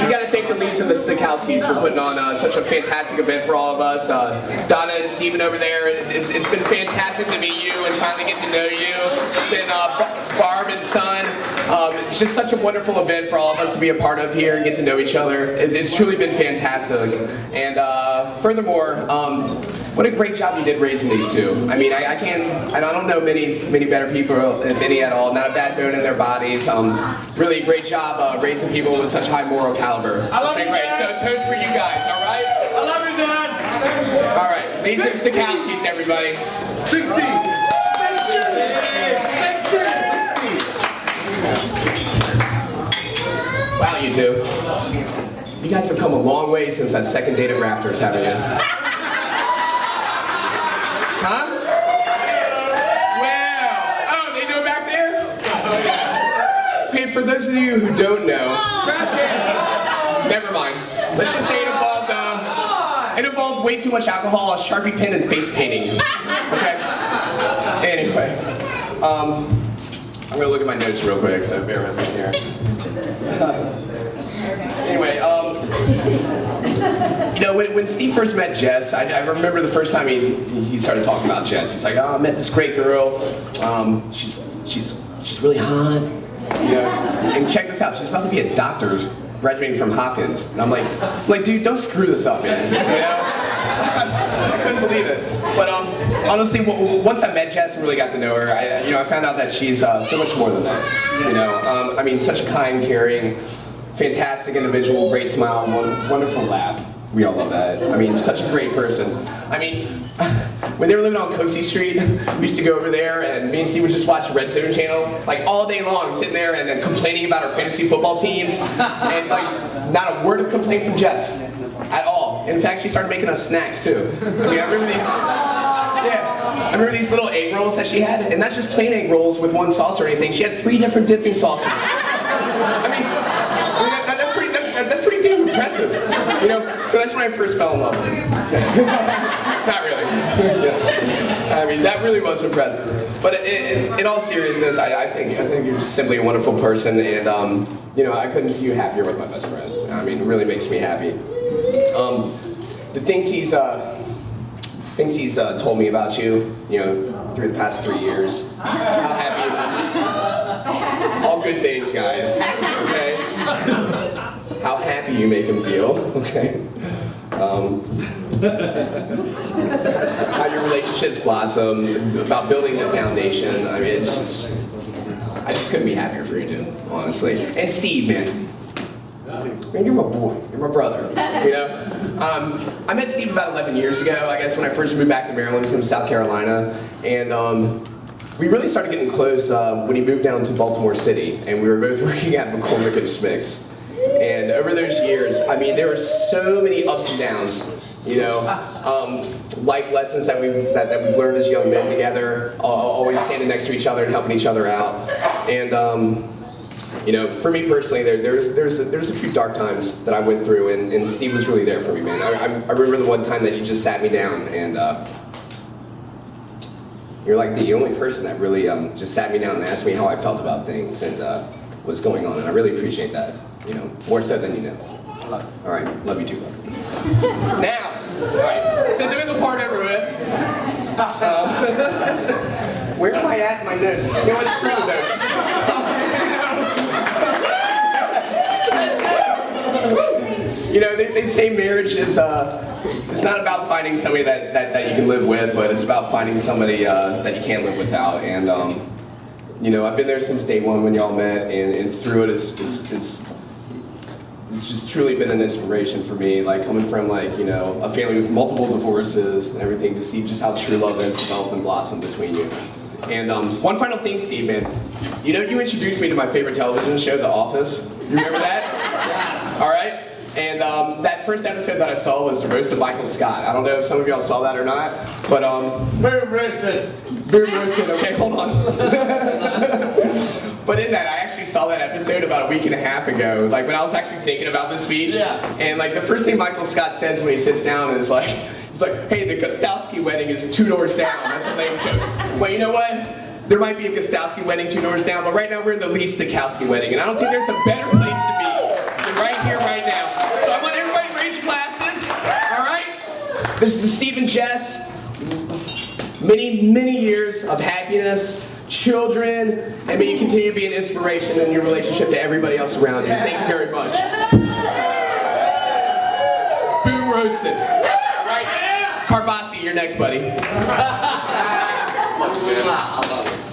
we got to thank the Lees and the Stikowskis for putting on such a fantastic event for all of us. Donna and Steven over there, it's been fantastic to meet you and finally get to know you. It's been Barb and Son. It's just such a wonderful event for all of us to be a part of here and get to know each other. It's truly been fantastic. And furthermore, what a great job you did raising these two. I mean, I don't know many better people, if any at all. Not a bad bone in their bodies. Really a great job raising people with such high moral caliber. I love it's been you, great. Dad. So toast for you guys, all right? I love you, Dad. All right, Lees and Stikowskis, everybody. 60. Wow, you two. You guys have come a long way since that second date at Raptors, haven't you? Huh? Well, oh, they know back there? Okay, for those of you who don't know, never mind. Let's just say it involved way too much alcohol, a Sharpie pen, and face painting. Okay? Anyway, I'm gonna look at my notes real quick, so bear with me here. Anyway, you know, when Steve first met Jess, I remember the first time he started talking about Jess. He's like, oh, I met this great girl. She's really hot. You know, and check this out. She's about to be a doctor, graduating from Hopkins. And I'm like, dude, don't screw this up, man. You know? I couldn't believe it. But honestly, once I met Jess and really got to know her, I found out that she's so much more than that. You know, I mean, such a kind, caring, fantastic individual, great smile, wonderful laugh. We all love that. I mean, such a great person. I mean, when they were living on Cozy Street, we used to go over there and me and Steve would just watch Red Zone Channel, like all day long, sitting there and then complaining about our fantasy football teams. And like, not a word of complaint from Jess at all. In fact, she started making us snacks too. I mean, I remember these, I remember these little egg rolls that she had, and not just plain egg rolls with one sauce or anything. She had 3 different dipping sauces. I mean, that's pretty damn impressive, you know. So that's when I first fell in love with her. Not really. Yeah. I mean, that really was impressive. But in all seriousness, I think you're just simply a wonderful person, and you know, I couldn't see you happier with my best friend. I mean, it really makes me happy. The things he's told me about you, you know, through the past 3 years. How happy. All good things, guys. Okay. How happy you make him feel, okay? How your relationships blossom, about building the foundation. I mean, it's just, I just couldn't be happier for you two, honestly. And Steve, man, you're my boy, you're my brother, you know? I met Steve about 11 years ago, I guess, when I first moved back to Maryland from South Carolina, and we really started getting close when he moved down to Baltimore City, and we were both working at McCormick and Schmick's. And over those years, I mean, there were so many ups and downs, you know, life lessons that we've learned as young men together, always standing next to each other and helping each other out. And you know, for me personally, there's a few dark times that I went through, and Steve was really there for me, man. I remember the one time that you just sat me down, and you're like the only person that really just sat me down and asked me how I felt about things and what's going on, and I really appreciate that. You know, more so than you know. All right, love you too, bud. Now, all right, so doing the part over with. Where am I at in my notes? You know what? Screw the notes. You know, they say marriage is it's not about finding somebody that you can live with, but it's about finding somebody that you can't live without. And you know, I've been there since day one when y'all met, and through it, it's just truly been an inspiration for me, like coming from like, you know, a family with multiple divorces and everything, to see just how true love has developed and blossomed between you. And one final thing, Steve, man. You know, you introduced me to my favorite television show, The Office. You remember that? Yes. All right. And that first episode that I saw was the roast of Michael Scott. I don't know if some of y'all saw that or not, but Boom roasted. Boom roasted. Okay, hold on. But in that, I actually saw that episode about a week and a half ago, like when I was actually thinking about the speech. Yeah. And like the first thing Michael Scott says when he sits down is like, he's like, hey, the Gostowski wedding is 2 doors down. That's a lame joke. Well, you know what? There might be a Gostowski wedding 2 doors down, but right now we're in the Lee Stikowski wedding, and I don't think there's a better place to be than right here, right now. raise your glasses. All right? This is the Steve and Jess. Many, many years of happiness, children, and may you continue to be an inspiration in your relationship to everybody else around you. Thank you very much. Boom roasted. All right? Carbassi, you're next, buddy. I love it.